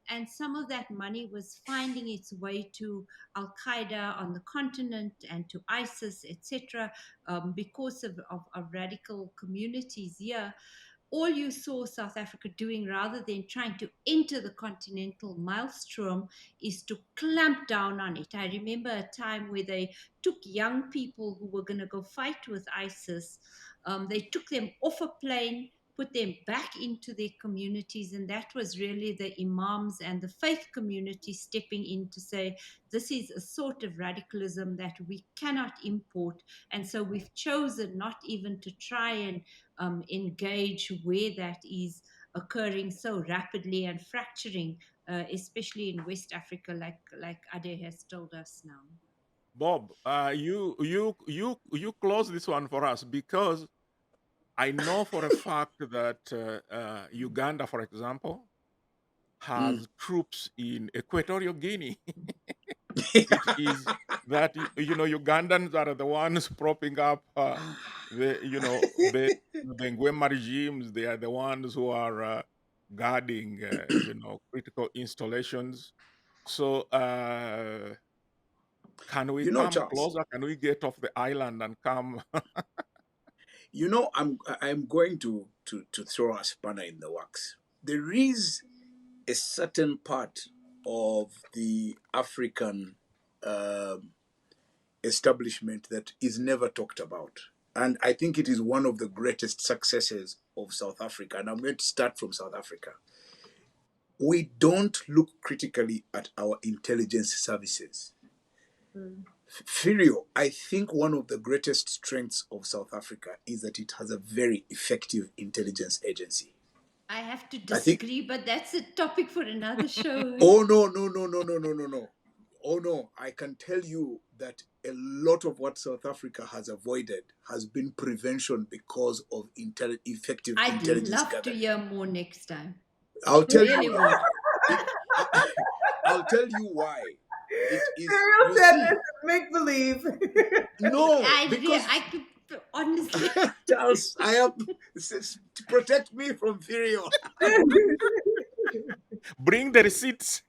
S4: and some of that money was finding its way to Al Qaeda on the continent and to ISIS, etc., because of radical communities here. All you saw South Africa doing, rather than trying to enter the continental maelstrom, is to clamp down on it. I remember a time where they took young people who were going to go fight with ISIS, they took them off a plane, put them back into their communities, and that was really the imams and the faith community stepping in to say, this is a sort of radicalism that we cannot import. And so we've chosen not even to try and engage where that is occurring so rapidly and fracturing, especially in West Africa, like Ade has told us now.
S3: Bob, you close this one for us, because I know for a fact that Uganda, for example,
S1: Mm.
S3: has troops in Equatorial Guinea. It is that Ugandans are the ones propping up the Nguema regimes. They are the ones who are guarding critical installations. So can we come
S1: Charles,
S3: closer? Can we get off the island and come?
S1: I'm going to throw a spanner in the works. There is a certain part of the African um establishment that is never talked about. And I think it is one of the greatest successes of South Africa. And I'm going to start from South Africa. We don't look critically at our intelligence services.
S2: Mm.
S1: Firio, I think one of the greatest strengths of South Africa is that it has a very effective intelligence agency.
S4: I have to
S1: I think,
S4: disagree, but that's a topic for another show.
S1: oh, no, no, no, no, no, no, no, no. Oh, no, I can tell you that a lot of what South Africa has avoided has been prevention because of effective
S4: I'd
S1: intelligence
S4: love to
S1: gathering.
S4: hear more next time.
S1: I'll tell
S4: Really
S1: you,
S4: would.
S1: it, I'll tell you why. It is,
S2: Serial
S1: you
S2: said this
S1: see,
S2: is make believe.
S1: no, because
S4: I could honestly.
S1: Charles, I am to protect me from Furio.
S3: Bring the receipts.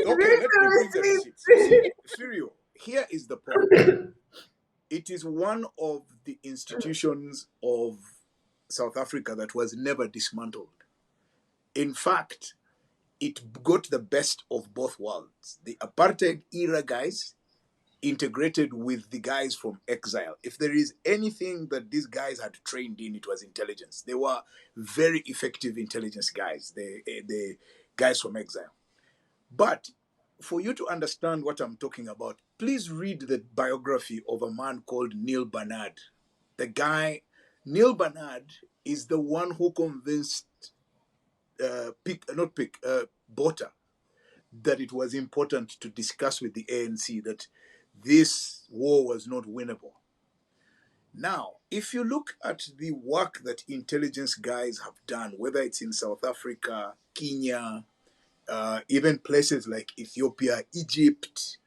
S1: Okay,
S2: Read
S1: let
S2: the
S1: me bring the receipts. You
S2: receipts.
S1: see, Furio, here is the point. It is one of the institutions of South Africa that was never dismantled. In fact, it got the best of both worlds. The apartheid era guys integrated with the guys from exile. If there is anything that these guys had trained in, it was intelligence. They were very effective intelligence guys, the guys from exile. But for you to understand what I'm talking about, please read the biography of a man called Neil Barnard. The guy, Neil Barnard, is the one who convinced Bota that it was important to discuss with the ANC that this war was not winnable. Now, if you look at the work that intelligence guys have done, whether it's in South Africa, Kenya, even places like Ethiopia, Egypt,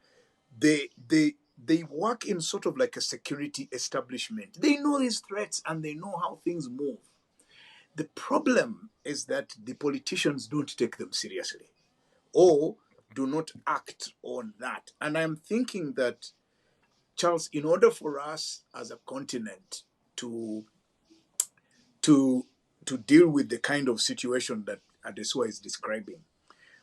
S1: they work in sort of like a security establishment. They know these threats and they know how things move. The problem is that the politicians don't take them seriously or do not act on that. And I'm thinking that, Charles, in order for us as a continent to to to deal with the kind of situation that Adesua is describing,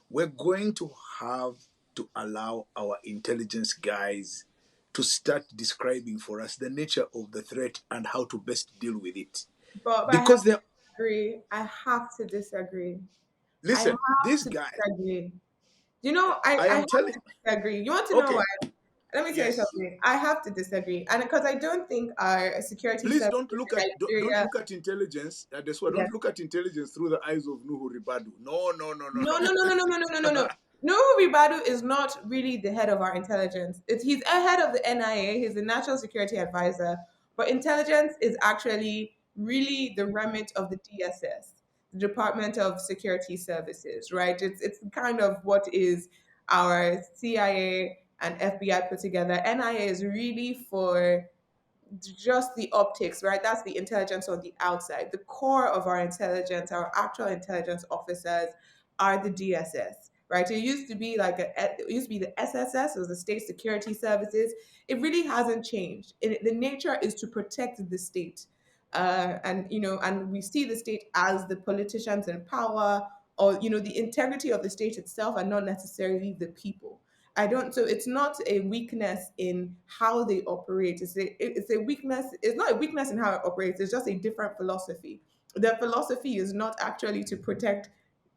S1: we're going to have to allow our intelligence guys to start describing for us the nature of the threat and how to best deal with it.
S2: But I have
S1: Because
S2: to
S1: they're,
S2: disagree. I have to disagree. I
S1: listen,
S2: have
S1: these
S2: to
S1: guys,
S2: disagree. You know,
S1: I
S2: I
S1: am
S2: have
S1: telling,
S2: to disagree. You want to know why?
S1: okay,
S2: Let me tell you
S1: yes.
S2: something. I have to disagree. And because I don't think our security
S1: Please
S2: services
S1: don't look
S2: in
S1: at don't
S2: Nigeria,
S1: look at intelligence. That's why
S2: yes.
S1: don't look at intelligence through the eyes of Nuhu Ribadu. No, no, no, no,
S2: No,
S1: no.
S2: no, no, no, no, no, no, no, no, no. Nuhu Ribadu is not really the head of our intelligence. He's a head of the NIA. He's the National Security Advisor. But intelligence is actually really the remit of the DSS, the Department of Security Services, right? It's kind of what is our CIA and FBI put together. NIA is really for just the optics, right? That's the intelligence on the outside. The core of our intelligence, our actual intelligence officers, are the DSS, right? It used to be it used to be the SSS, it was the State Security Services. It really hasn't changed. The nature is to protect the state, and and we see the state as the politicians in power, or the integrity of the state itself, and not necessarily the people. I don't. So it's not a weakness in how they operate. It's a weakness. It's not a weakness in how it operates. It's just a different philosophy. Their philosophy is not actually to protect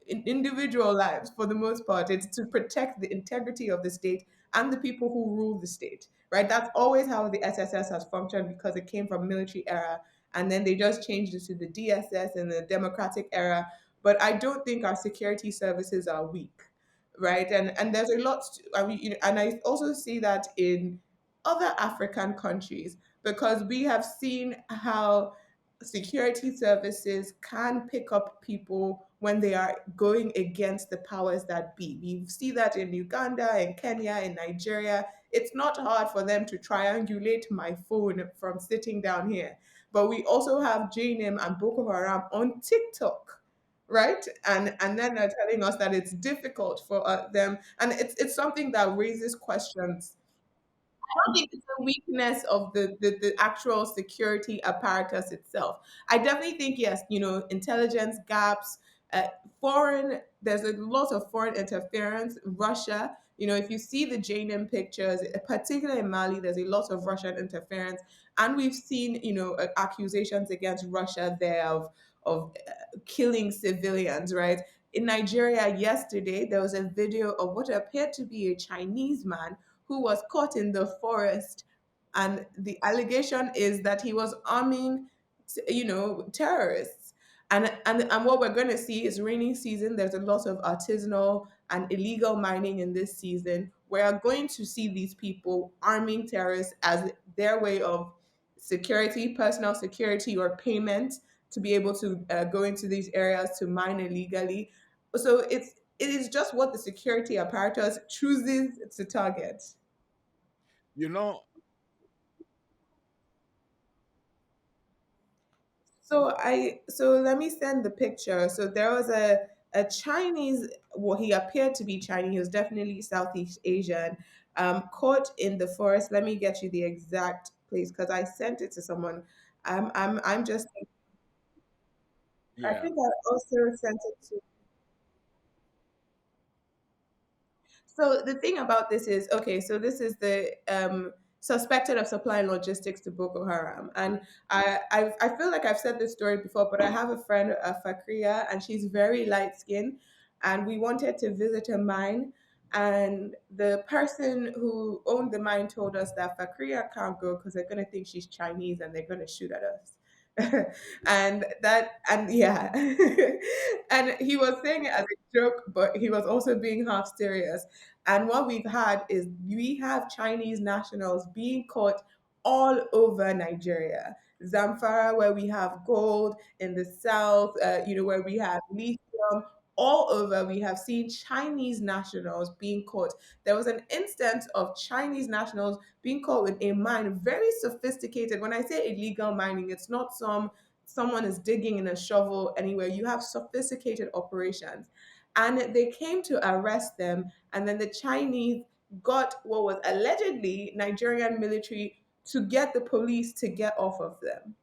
S2: individual lives for the most part. It's to protect the integrity of the state and the people who rule the state. Right. That's always how the SSS has functioned, because it came from military era, and then they just changed it to the DSS in the democratic era. But I don't think our security services are weak, right? And there's a lot. I mean, and I also see that in other African countries, because we have seen how security services can pick up people when they are going against the powers that be. We see that in Uganda, in Kenya, in Nigeria. It's not hard for them to triangulate my phone from sitting down here. But we also have JNIM and Boko Haram on TikTok, right? And then they're telling us that it's difficult for them, and it's something that raises questions. I don't think it's a weakness of the actual security apparatus itself. I definitely think, yes, intelligence gaps, there's a lot of foreign interference. Russia, if you see the JNIM pictures, particularly in Mali, there's a lot of Russian interference. And we've seen, accusations against Russia there of killing civilians, right? In Nigeria yesterday, there was a video of what appeared to be a Chinese man who was caught in the forest, and the allegation is that he was arming terrorists. And what we're going to see is rainy season. There's a lot of artisanal and illegal mining in this season. We're going to see these people arming terrorists as their way of security, personal security, or payment to be able to go into these areas to mine illegally. So it is just what the security apparatus chooses to target.
S3: You know,
S2: So let me send the picture. So there was a Chinese, well, he appeared to be Chinese. He was definitely Southeast Asian, caught in the forest. Let me get you the exact place because I sent it to someone. I'm just. I
S3: yeah.
S2: think I also sent it to. So the thing about this is, okay, so this is the suspected of supplying logistics to Boko Haram. And I feel like I've said this story before, but I have a friend, Fakria, and she's very light skinned. And we wanted to visit a mine. And the person who owned the mine told us that Fakria can't go because they're going to think she's Chinese and they're going to shoot at us. and yeah, and he was saying it as a joke, but he was also being half serious. And what we've had is we have Chinese nationals being caught all over Nigeria. Zamfara, where we have gold, in the south, where we have lithium, all over, we have seen Chinese nationals being caught. There was an instance of Chinese nationals being caught with a mine, very sophisticated. When I say illegal mining, it's not someone is digging in a shovel anywhere. You have sophisticated operations. And they came to arrest them, and then the Chinese got what was allegedly Nigerian military to get the police to get off of them,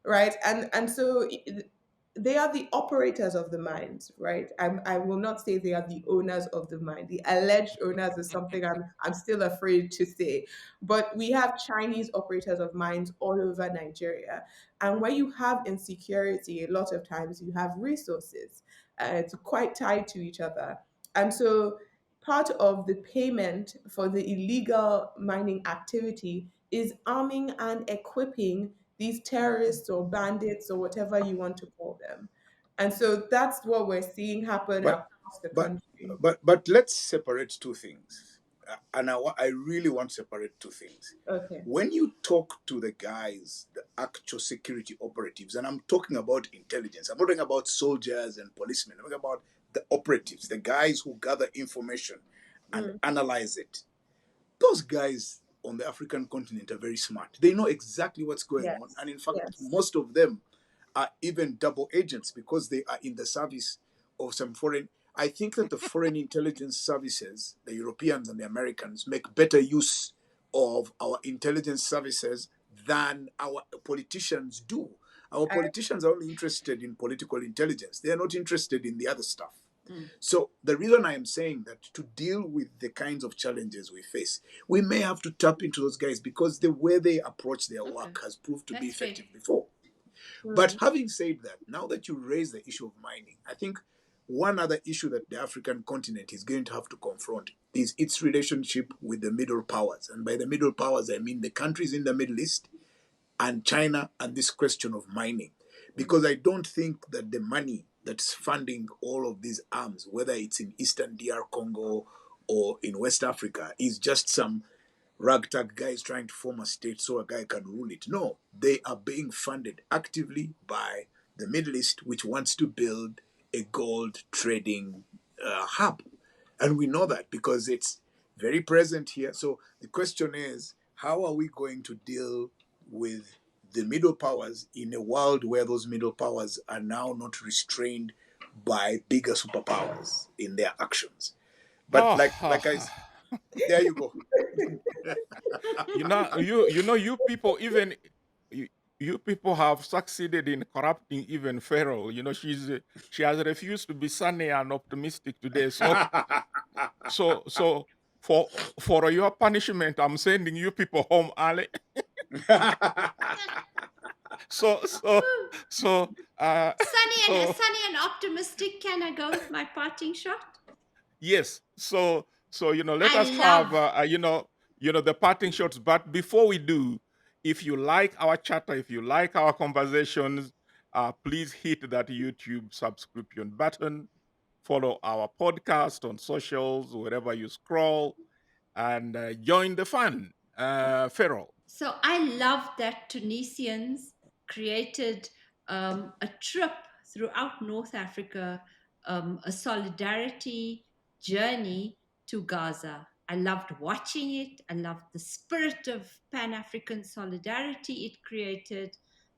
S2: right? And so they are the operators of the mines, right? I will not say they are the owners of the mine. The alleged owners is something I'm still afraid to say. But we have Chinese operators of mines all over Nigeria. And where you have insecurity, a lot of times you have resources. It's quite tied to each other. And so part of the payment for the illegal mining activity is arming and equipping these terrorists or bandits or whatever you want to call them. And so that's what we're seeing happen
S1: But
S2: across the
S1: but
S2: country.
S1: but let's separate two things. I really want to separate two things.
S2: Okay.
S1: When you talk to the guys, the actual security operatives, and I'm talking about intelligence, I'm not talking about soldiers and policemen, I'm talking about the operatives, the guys who gather information and
S2: Mm.
S1: analyze it. Those guys on the African continent are very smart. They know exactly what's going on.
S2: Yes.
S1: And in fact,
S2: Yes.
S1: most of them are even double agents because they are in the service of some foreign. I think that the foreign intelligence services, the Europeans and the Americans, make better use of our intelligence services than our politicians do. Our
S2: I,
S1: politicians are only interested in political intelligence, they are not interested in the other stuff.
S4: Mm.
S1: So the reason I am saying that to deal with the kinds of challenges we face, we may have to tap into those guys because the way they approach their
S4: Okay.
S1: work has proved to be
S4: That's fair.
S1: effective before. But
S2: mm,
S1: having said that, now that you raise the issue of mining, I think one other issue that the African continent is going to have to confront is its relationship with the middle powers. And by the middle powers, I mean the countries in the Middle East and China and this question of mining. Because I don't think that the money that's funding all of these arms, whether it's in Eastern DR Congo or in West Africa, is just some ragtag guys trying to form a state so a guy can rule it. No, they are being funded actively by the Middle East, which wants to build a gold trading hub. And we know that because it's very present here. So the question is, how are we going to deal with the middle powers in a world where those middle powers are now not restrained by bigger superpowers in their actions? But like I,
S3: Oh,
S1: there you go.
S3: you people even you, you people have succeeded in corrupting even Pharaoh. She has refused to be sunny and optimistic today. So for your punishment, I'm sending you people home early. So so so uh so
S4: Sunny and optimistic. Can I go with my parting shot?
S3: yes. So let
S4: I
S3: us have
S4: love.
S3: the parting shots. But before we do, if you like our chatter, if you like our conversations, please hit that YouTube subscription button. Follow our podcast on socials, wherever you scroll, and join the fun. Feral.
S4: So I love that Tunisians created a trip throughout North Africa, a solidarity journey to Gaza. I loved watching it. I loved the spirit of Pan African solidarity it created.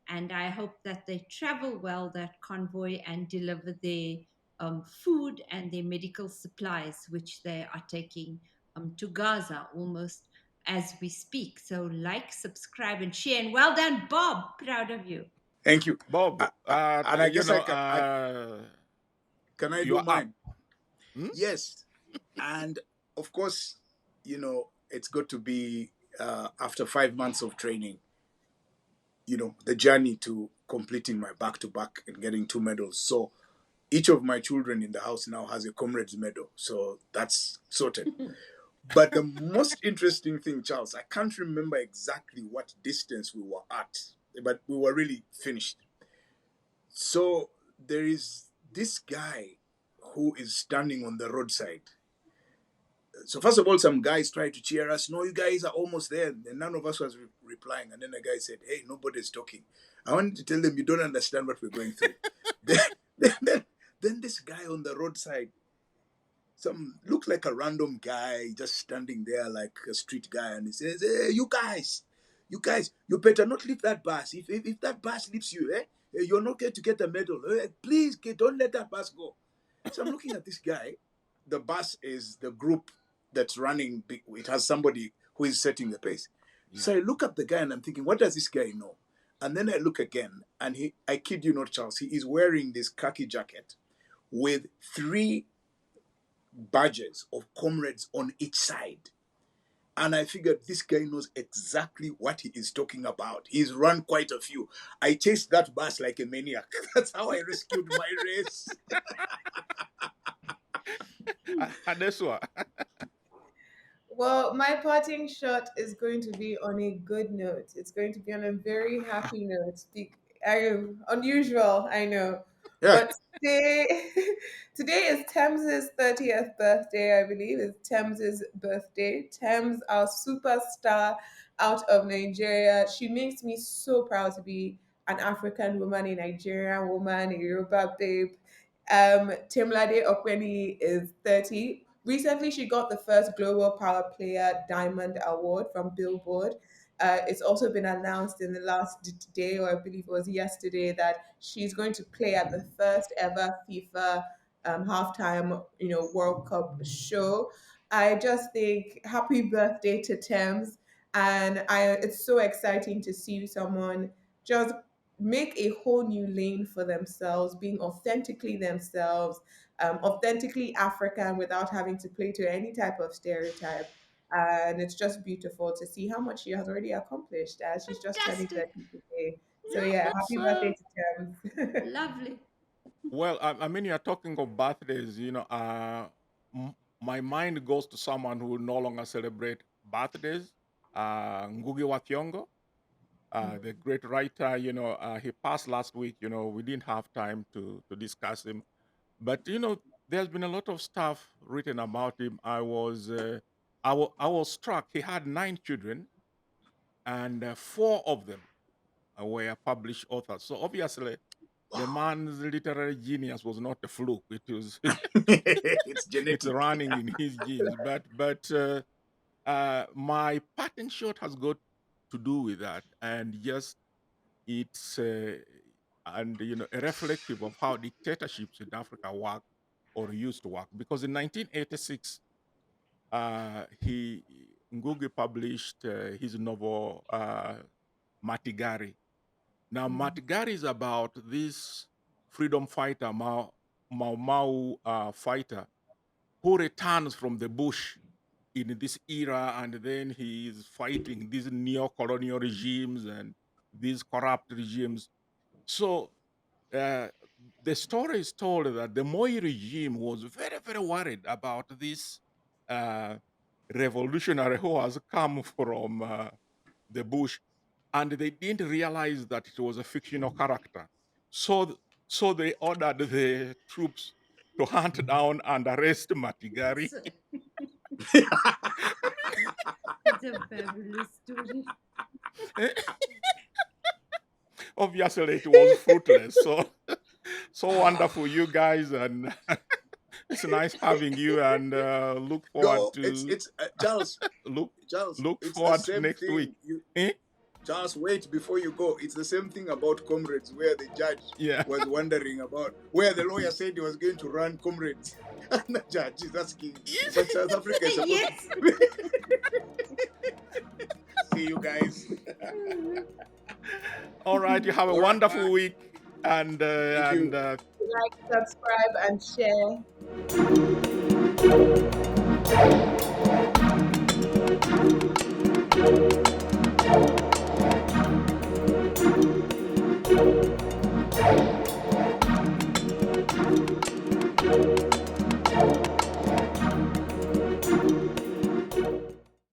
S4: And I hope that they travel well, that convoy, and deliver their food and their medical supplies, which they are taking to Gaza almost as we speak. So, like, subscribe, and share. And well done, Bob. Proud of you.
S1: Thank you.
S3: Bob,
S1: And I guess can I do
S3: you're up.
S1: mine?
S3: Hmm?
S1: Yes. And of course, it's got to be after 5 months of training, the journey to completing my back to back and getting two medals. So each of my children in the house now has a Comrades medal. So that's sorted. But the most interesting thing, Charles, I can't remember exactly what distance we were at. but we were really finished. So there is this guy who is standing on the roadside. So first of all, some guys tried to cheer us. No, you guys are almost there, and none of us was replying. And then the guy said, "Hey, nobody's talking." I wanted to tell them, you don't understand what we're going through. then, then, then this guy on the roadside, some looked like a random guy just standing there like a street guy, and he says, "Hey, you guys, you better not leave that bus. If that bus leaves you, you're not going to get a medal. Please, don't let that bus go." So I'm looking at this guy. The bus is the group that's running. It has somebody who is setting the pace.
S3: Yeah.
S1: So I look at the guy and I'm thinking, what does this guy know? And then I look again, and I kid you not, Charles, he is wearing this khaki jacket with 3 badges of comrades on each side. And I figured this guy knows exactly what he is talking about. He's run quite a few. I chased that bus like a maniac. That's how I rescued my race.
S3: Adesua.
S2: Well, my parting shot is going to be on a good note. It's going to be on a very happy note. Unusual, I know.
S1: Yeah.
S2: But today, today is Thames's 30th birthday, I believe. It's Thames's birthday. Thames, our superstar out of Nigeria. She makes me so proud to be an African woman, a Nigerian woman, a Yoruba babe. Timlade Okweni is 30. Recently, she got the first Global Power Player Diamond Award from Billboard. It's also been announced in the last day, or I believe it was yesterday, that she's going to play at the first ever FIFA halftime, World Cup show. I just think happy birthday to Thames, and it's so exciting to see someone just make a whole new lane for themselves, being authentically themselves, authentically African without having to play to any type of stereotype. And it's just beautiful to see how much she has already accomplished as she's just turning
S4: Fantastic.
S2: 30 today. So
S3: Yeah,
S2: yeah,
S3: that's
S2: happy birthday to Thames.
S4: Lovely.
S3: well. I mean, you're talking of birthdays. My mind goes to someone who will no longer celebrate birthdays. Ngugi wa Thiong'o, the great writer. He passed last week. We didn't have time to discuss him, but there's been a lot of stuff written about him. I was struck. He had 9 children, and 4 of them were published authors. So obviously, the
S1: Wow.
S3: man's literary genius was not a fluke.
S1: It's
S3: It's
S1: genetic.
S3: running in his genes. But my parting shot has got to do with that, and just it's a reflective of how dictatorships in Africa work or used to work. Because in 1986, he Ngugi published his novel Matigari. Now, Matigari is about this freedom fighter, Mau fighter, who returns from the bush in this era, and then he is fighting these neo-colonial regimes and these corrupt regimes. So uh, the story is told that the Moi regime was very, very worried about this uh, revolutionary who has come from the bush, and they didn't realize that it was a fictional character. So they ordered the troops to hunt down and arrest Matigari.
S4: So, it's a fabulous story.
S3: Obviously, it was fruitless. So wonderful, you guys, and it's nice having you. And look forward
S1: No,
S3: to
S1: it's Charles.
S3: look
S1: Charles,
S3: look
S1: it's the
S3: forward to
S1: same
S3: next week.
S1: thing. You
S3: Eh?
S1: Charles, wait before you go. It's the same thing about Comrades, where the judge
S3: Yeah.
S1: was wondering about where the lawyer said he was going to run Comrades, and the judge is asking, but South Africa is supposed
S4: Yes.
S1: to see you guys.
S3: All right. You have a
S1: All right,
S3: wonderful
S1: bye.
S3: week, and
S1: Thank you.
S2: Like, subscribe, and share.